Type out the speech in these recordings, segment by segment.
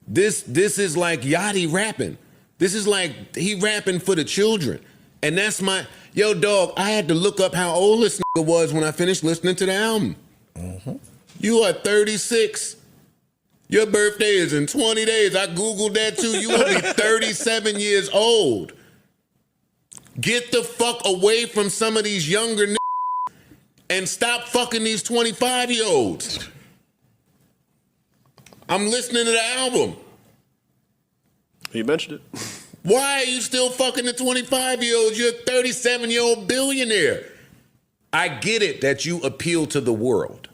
This is like Yachty rapping. This is like he rapping for the children. And that's my, yo, dog, I had to look up how old this nigga was when I finished listening to the album. Mm-hmm. You are 36. Your birthday is in 20 days. I Googled that too. You will be 37 years old. Get the fuck away from some of these younger niggas and stop fucking these 25-year-olds. I'm listening to the album. You mentioned it. Why are you still fucking the 25-year-olds? You're a 37-year-old billionaire. I get it that you appeal to the world.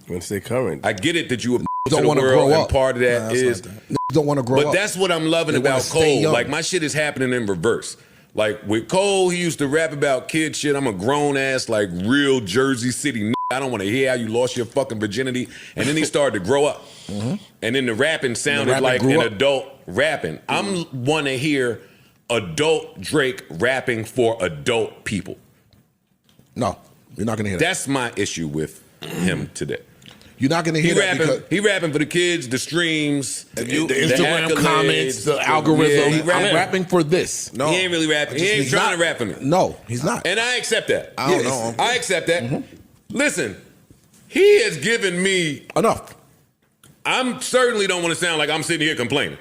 Once they current. I get it that you appeal don't to want the to world, grow and up. part of that is... don't want to grow up. But that's what I'm loving about Cole. Like, my shit is happening in reverse. Like, with Cole, he used to rap about kid shit. I'm a grown-ass, like, real Jersey City I don't want to hear how you lost your fucking virginity. And then he started to grow up. Mm-hmm. And then the rapping sounded like an adult rapping. Mm-hmm. I'm want to hear adult Drake rapping for adult people. No, you're not going to hear that. That's my issue with him today. You're not going to hear that. He rapping for the kids, the streams, the Instagram comments, the algorithm. Yeah, I'm rapping for this. No, he ain't really rapping. He ain't trying to rap for me. No, he's not. And I accept that. I don't know. I accept that. Mm-hmm. Listen, he has given me enough. I certainly don't want to sound like I'm sitting here complaining.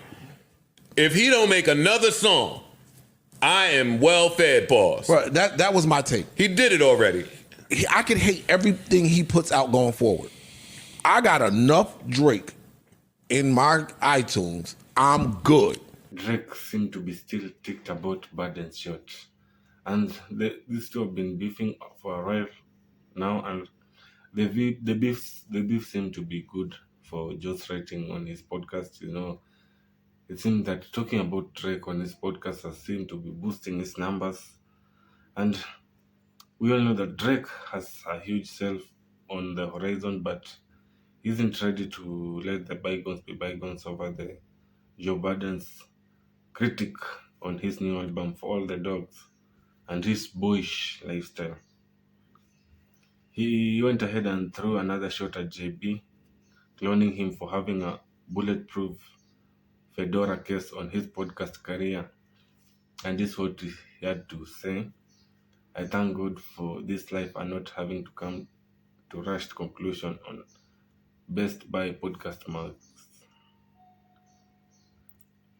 If he don't make another song, I am well fed. Pause. Bro, that was my take. He did it already. I can hate everything he puts out going forward. I got enough Drake in my iTunes. I'm good. Drake seemed to be still ticked about Budden's shot. And these two have been beefing for a while now, and the beef seemed to be good for Joe's writing on his podcast. You know, it seemed that talking about Drake on his podcast has seemed to be boosting his numbers. And we all know that Drake has a huge self on the horizon, but isn't ready to let the bygones be bygones over the Joe Budden's critic on his new album For All the Dogs and his boyish lifestyle. He went ahead and threw another shot at JB, cloning him for having a bulletproof fedora case on his podcast career. And this is what he had to say. I thank God for this life and not having to come to rushed conclusion on Best Buy podcast marks.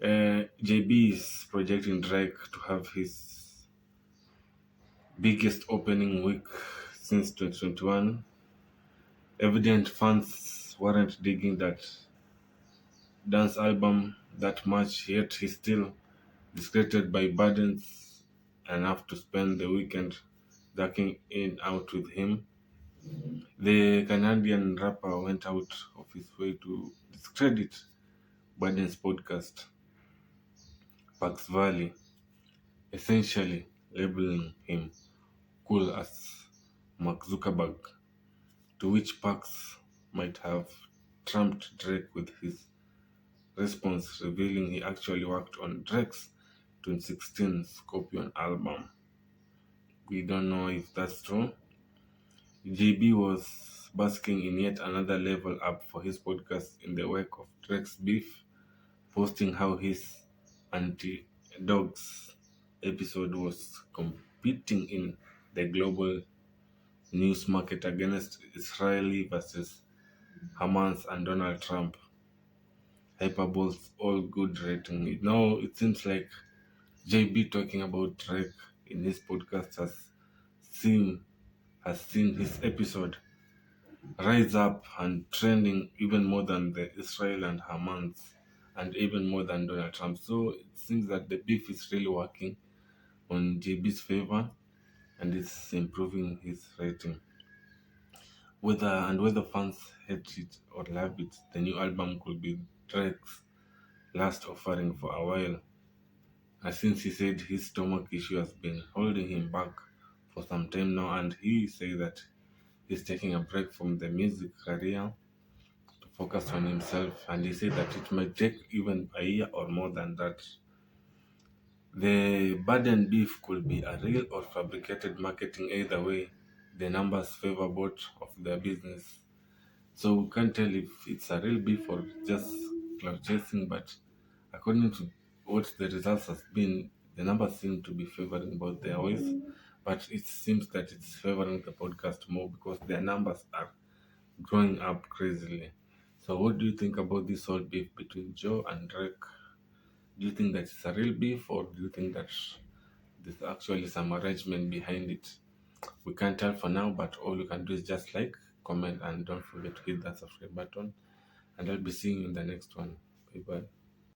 JB is projecting Drake to have his biggest opening week since 2021. Evident fans weren't digging that dance album that much, yet he still discredited by Budden's enough to spend the weekend ducking in out with him. The Canadian rapper went out of his way to discredit Budden's podcast, Pax Valley, essentially labeling him cool as Mark Zuckerberg, to which Pax might have trumped Drake with his response, revealing he actually worked on Drake's 2016 Scorpion album. We don't know if that's true. JB was basking in yet another level up for his podcast in the wake of Drake's beef, posting how his anti-dogs episode was competing in the global news market against Israeli versus Hamas and Donald Trump. Hyperbole's all good rating. Now it seems like JB talking about Drake in his podcast has seen his episode rise up and trending even more than the Israel and Hamas and even more than Donald Trump. So it seems that the beef is really working on JB's favor and it's improving his rating. Whether fans hate it or love it, the new album could be Drake's last offering for a while. And since he said his stomach issue has been holding him back for some time now, and he said that he's taking a break from the music career to focus on himself, and he said that it might take even a year or more than that. The Budden beef could be a real or fabricated marketing. Either way, the numbers favor both of their business. So we can't tell if it's a real beef or just cloud chasing, but according to what the results has been, the numbers seem to be favoring both their ways. But it seems that it's favoring the podcast more because their numbers are growing up crazily. So, what do you think about this whole beef between Joe and Drake? Do you think that it's a real beef, or do you think that there's actually some arrangement behind it? We can't tell for now, but all you can do is just like, comment, and don't forget to hit that subscribe button. And I'll be seeing you in the next one. Bye bye.